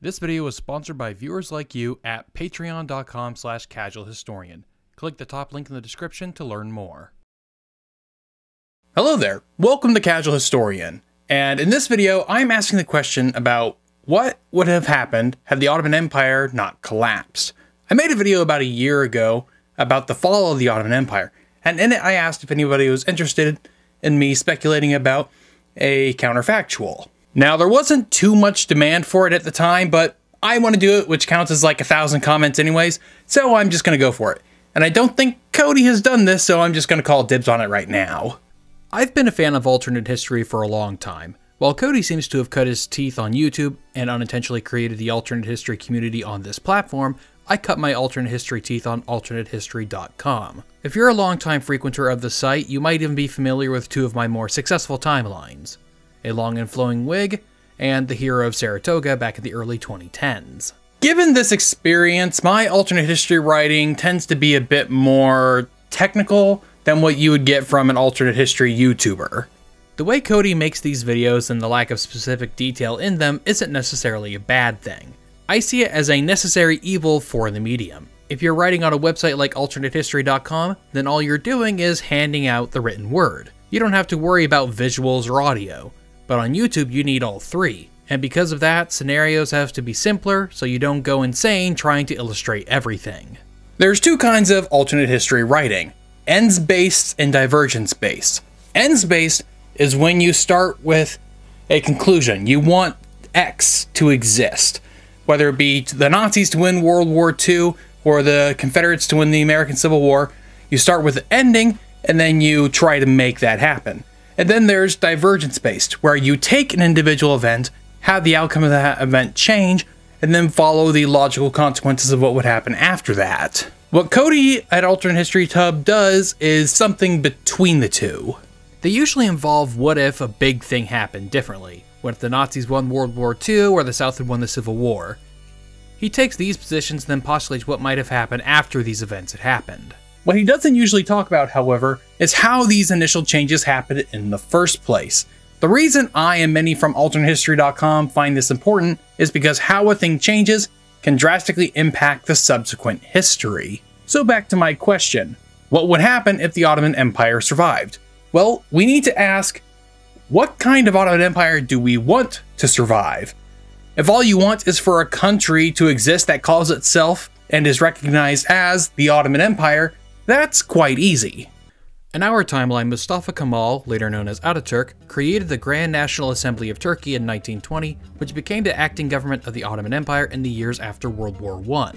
This video is sponsored by viewers like you at patreon.com/casualhistorian. Click the top link in the description to learn more. Hello there, welcome to Casual Historian, and in this video I'm asking the question about what would have happened had the Ottoman Empire not collapsed. I made a video about a year ago about the fall of the Ottoman Empire, and in it I asked if anybody was interested in me speculating about a counterfactual. Now, there wasn't too much demand for it at the time, but I want to do it, which counts as like 1,000 comments anyways, so I'm just going to go for it. And I don't think Cody has done this, so I'm just going to call dibs on it right now. I've been a fan of alternate history for a long time. While Cody seems to have cut his teeth on YouTube and unintentionally created the alternate history community on this platform, I cut my alternate history teeth on alternatehistory.com. If you're a longtime frequenter of the site, you might even be familiar with two of my more successful timelines: A Long and Flowing Wig, and The Hero of Saratoga back in the early 2010s. Given this experience, my alternate history writing tends to be a bit more technical than what you would get from an alternate history YouTuber. The way Cody makes these videos and the lack of specific detail in them isn't necessarily a bad thing. I see it as a necessary evil for the medium. If you're writing on a website like alternatehistory.com, then all you're doing is handing out the written word. You don't have to worry about visuals or audio. But on YouTube, you need all three. And because of that, scenarios have to be simpler so you don't go insane trying to illustrate everything. There's two kinds of alternate history writing: ends-based and divergence-based. Ends-based is when you start with a conclusion. You want X to exist, whether it be the Nazis to win World War II or the Confederates to win the American Civil War. You start with the ending and then you try to make that happen. And then there's divergence-based, where you take an individual event, have the outcome of that event change, and then follow the logical consequences of what would happen after that. What Cody at Alternate History Tub does is something between the two. They usually involve what if a big thing happened differently. What if the Nazis won World War II or the South had won the Civil War? He takes these positions and then postulates what might have happened after these events had happened. What he doesn't usually talk about, however, is how these initial changes happened in the first place. The reason I and many from alternatehistory.com find this important is because how a thing changes can drastically impact the subsequent history. So back to my question: what would happen if the Ottoman Empire survived? Well, we need to ask, what kind of Ottoman Empire do we want to survive? If all you want is for a country to exist that calls itself and is recognized as the Ottoman Empire, that's quite easy. In our timeline, Mustafa Kemal, later known as Ataturk, created the Grand National Assembly of Turkey in 1920, which became the acting government of the Ottoman Empire in the years after World War I,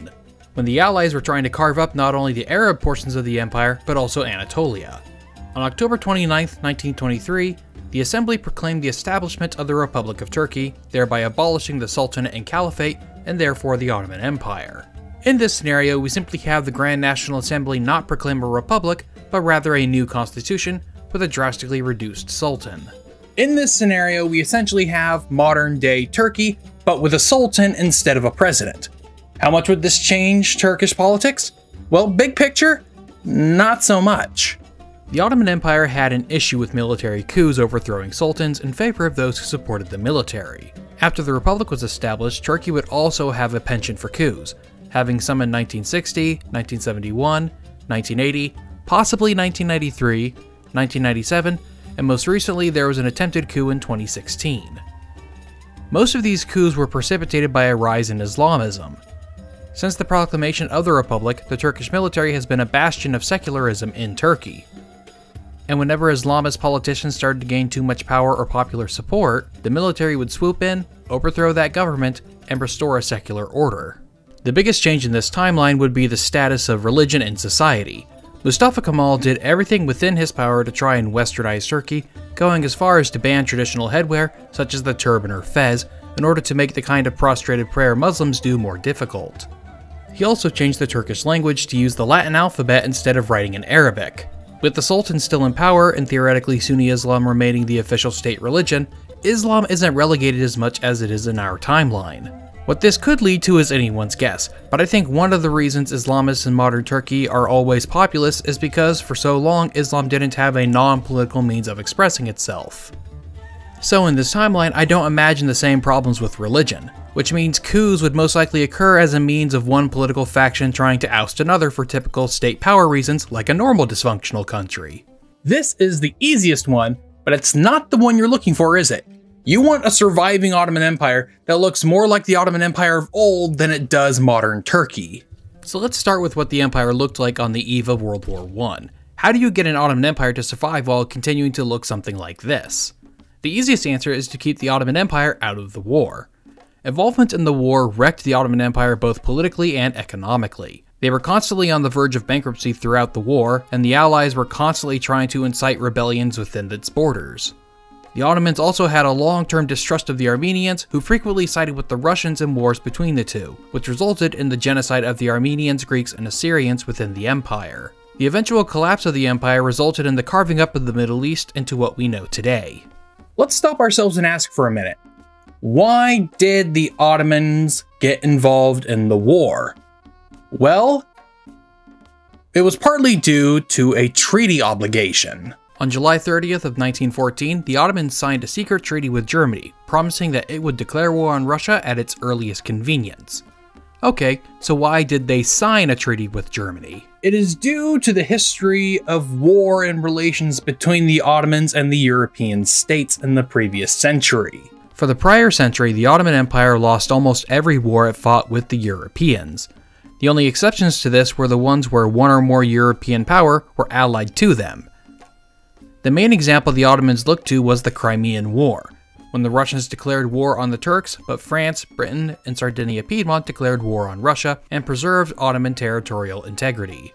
when the Allies were trying to carve up not only the Arab portions of the empire, but also Anatolia. On October 29, 1923, the Assembly proclaimed the establishment of the Republic of Turkey, thereby abolishing the Sultanate and Caliphate, and therefore the Ottoman Empire. In this scenario, we simply have the Grand National Assembly not proclaim a republic, but rather a new constitution with a drastically reduced sultan. In this scenario, we essentially have modern-day Turkey, but with a sultan instead of a president. How much would this change Turkish politics? Well, big picture, not so much. The Ottoman Empire had an issue with military coups overthrowing sultans in favor of those who supported the military. After the republic was established, Turkey would also have a penchant for coups, having some in 1960, 1971, 1980, possibly 1993, 1997, and most recently there was an attempted coup in 2016. Most of these coups were precipitated by a rise in Islamism. Since the proclamation of the Republic, the Turkish military has been a bastion of secularism in Turkey. And whenever Islamist politicians started to gain too much power or popular support, the military would swoop in, overthrow that government, and restore a secular order. The biggest change in this timeline would be the status of religion in society. Mustafa Kemal did everything within his power to try and westernize Turkey, going as far as to ban traditional headwear such as the turban or fez in order to make the kind of prostrated prayer Muslims do more difficult. He also changed the Turkish language to use the Latin alphabet instead of writing in Arabic. With the Sultan still in power and theoretically Sunni Islam remaining the official state religion, Islam isn't relegated as much as it is in our timeline. What this could lead to is anyone's guess, but I think one of the reasons Islamists in modern Turkey are always populist is because for so long Islam didn't have a non-political means of expressing itself. So in this timeline, I don't imagine the same problems with religion. which means coups would most likely occur as a means of one political faction trying to oust another for typical state power reasons like a normal dysfunctional country. This is the easiest one, but it's not the one you're looking for, is it? You want a surviving Ottoman Empire that looks more like the Ottoman Empire of old than it does modern Turkey. So let's start with what the empire looked like on the eve of World War I. How do you get an Ottoman Empire to survive while continuing to look something like this? The easiest answer is to keep the Ottoman Empire out of the war. Involvement in the war wrecked the Ottoman Empire both politically and economically. They were constantly on the verge of bankruptcy throughout the war, and the Allies were constantly trying to incite rebellions within its borders. The Ottomans also had a long-term distrust of the Armenians, who frequently sided with the Russians in wars between the two, which resulted in the genocide of the Armenians, Greeks, and Assyrians within the empire. The eventual collapse of the empire resulted in the carving up of the Middle East into what we know today. Let's stop ourselves and ask for a minute. Why did the Ottomans get involved in the war? Well, it was partly due to a treaty obligation. On July 30th of 1914, the Ottomans signed a secret treaty with Germany, promising that it would declare war on Russia at its earliest convenience. Okay, so why did they sign a treaty with Germany? It is due to the history of war and relations between the Ottomans and the European states in the previous century. For the prior century, the Ottoman Empire lost almost every war it fought with the Europeans. The only exceptions to this were the ones where one or more European power were allied to them. The main example the Ottomans looked to was the Crimean War, when the Russians declared war on the Turks, but France, Britain, and Sardinia-Piedmont declared war on Russia and preserved Ottoman territorial integrity.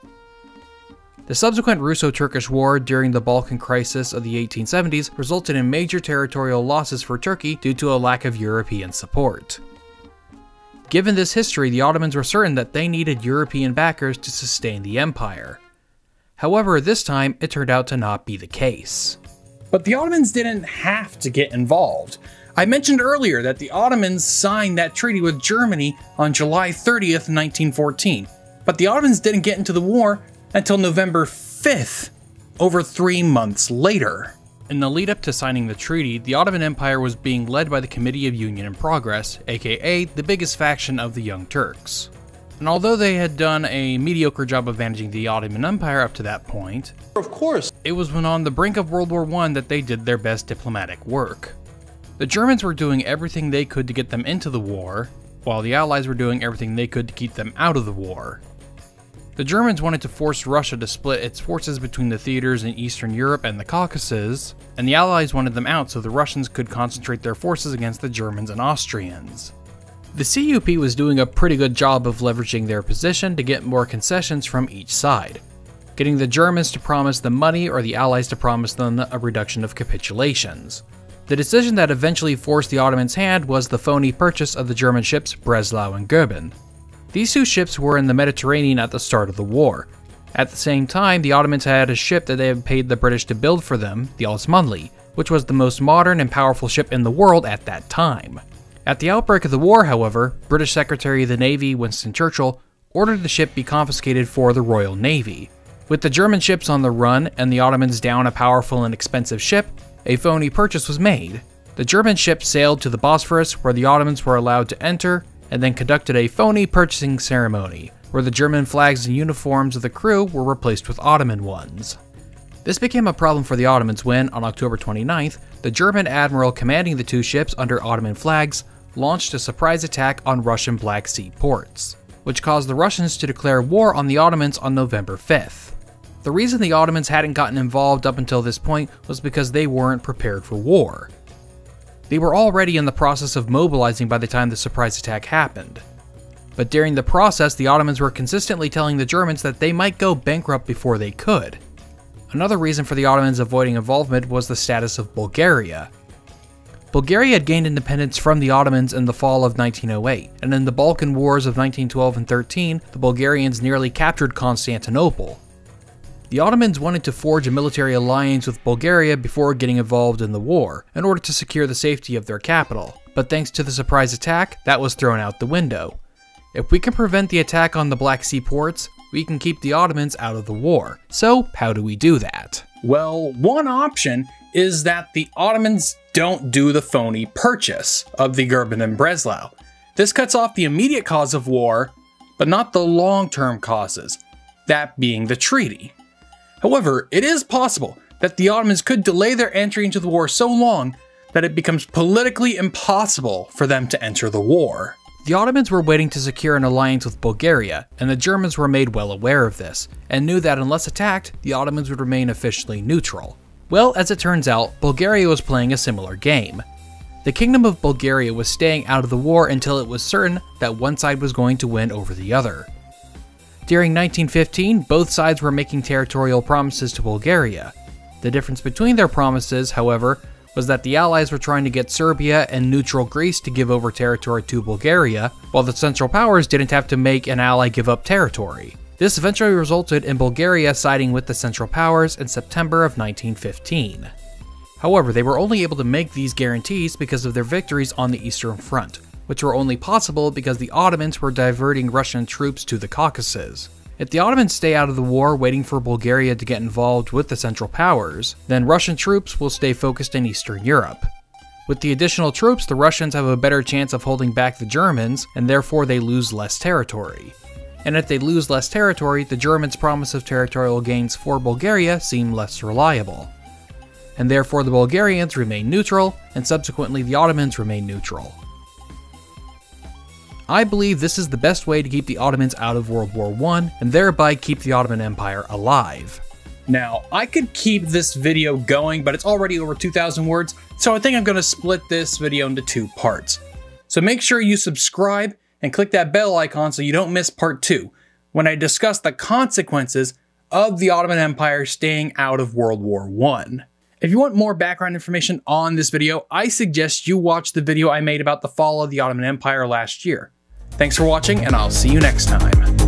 The subsequent Russo-Turkish War during the Balkan crisis of the 1870s resulted in major territorial losses for Turkey due to a lack of European support. Given this history, the Ottomans were certain that they needed European backers to sustain the empire. However, this time, it turned out to not be the case. But the Ottomans didn't have to get involved. I mentioned earlier that the Ottomans signed that treaty with Germany on July 30th, 1914. But the Ottomans didn't get into the war until November 5th, over 3 months later. In the lead up to signing the treaty, the Ottoman Empire was being led by the Committee of Union and Progress, aka the biggest faction of the Young Turks. And although they had done a mediocre job of managing the Ottoman Empire up to that point, of course, it was when on the brink of World War I that they did their best diplomatic work. The Germans were doing everything they could to get them into the war, while the Allies were doing everything they could to keep them out of the war. The Germans wanted to force Russia to split its forces between the theaters in Eastern Europe and the Caucasus, and the Allies wanted them out so the Russians could concentrate their forces against the Germans and Austrians. The CUP was doing a pretty good job of leveraging their position to get more concessions from each side, getting the Germans to promise them money or the Allies to promise them a reduction of capitulations. The decision that eventually forced the Ottomans' hand was the phony purchase of the German ships Breslau and Goeben. These two ships were in the Mediterranean at the start of the war. At the same time, the Ottomans had a ship that they had paid the British to build for them, the Osmanli, which was the most modern and powerful ship in the world at that time. At the outbreak of the war, however, British Secretary of the Navy Winston Churchill ordered the ship be confiscated for the Royal Navy. With the German ships on the run and the Ottomans down a powerful and expensive ship, a phony purchase was made. The German ship sailed to the Bosphorus, where the Ottomans were allowed to enter, and then conducted a phony purchasing ceremony, where the German flags and uniforms of the crew were replaced with Ottoman ones. This became a problem for the Ottomans when, on October 29th, the German admiral commanding the two ships under Ottoman flags launched a surprise attack on Russian Black Sea ports, which caused the Russians to declare war on the Ottomans on November 5th. The reason the Ottomans hadn't gotten involved up until this point was because they weren't prepared for war. They were already in the process of mobilizing by the time the surprise attack happened. But during the process, the Ottomans were consistently telling the Germans that they might go bankrupt before they could. Another reason for the Ottomans avoiding involvement was the status of Bulgaria. Bulgaria had gained independence from the Ottomans in the fall of 1908, and in the Balkan Wars of 1912 and 13, the Bulgarians nearly captured Constantinople. The Ottomans wanted to forge a military alliance with Bulgaria before getting involved in the war, in order to secure the safety of their capital, but thanks to the surprise attack, that was thrown out the window. If we can prevent the attack on the Black Sea ports, we can keep the Ottomans out of the war. So, how do we do that? Well, one option is that the Ottomans don't do the phony purchase of the Goeben and Breslau. This cuts off the immediate cause of war, but not the long-term causes, that being the treaty. However, it is possible that the Ottomans could delay their entry into the war so long that it becomes politically impossible for them to enter the war. The Ottomans were waiting to secure an alliance with Bulgaria, and the Germans were made well aware of this, and knew that unless attacked, the Ottomans would remain officially neutral. Well, as it turns out, Bulgaria was playing a similar game. The Kingdom of Bulgaria was staying out of the war until it was certain that one side was going to win over the other. During 1915, both sides were making territorial promises to Bulgaria. The difference between their promises, however, was that the Allies were trying to get Serbia and neutral Greece to give over territory to Bulgaria, while the Central Powers didn't have to make an ally give up territory. This eventually resulted in Bulgaria siding with the Central Powers in September of 1915. However, they were only able to make these guarantees because of their victories on the Eastern Front, which were only possible because the Ottomans were diverting Russian troops to the Caucasus. If the Ottomans stay out of the war waiting for Bulgaria to get involved with the Central Powers, then Russian troops will stay focused in Eastern Europe. With the additional troops, the Russians have a better chance of holding back the Germans, and therefore they lose less territory. And if they lose less territory, the Germans' promise of territorial gains for Bulgaria seem less reliable. And therefore the Bulgarians remain neutral, and subsequently the Ottomans remain neutral. I believe this is the best way to keep the Ottomans out of World War I, and thereby keep the Ottoman Empire alive. Now, I could keep this video going, but it's already over 2,000 words, so I think I'm going to split this video into 2 parts. So make sure you subscribe and click that bell icon so you don't miss part 2, when I discuss the consequences of the Ottoman Empire staying out of World War I. If you want more background information on this video, I suggest you watch the video I made about the fall of the Ottoman Empire last year. Thanks for watching, and I'll see you next time.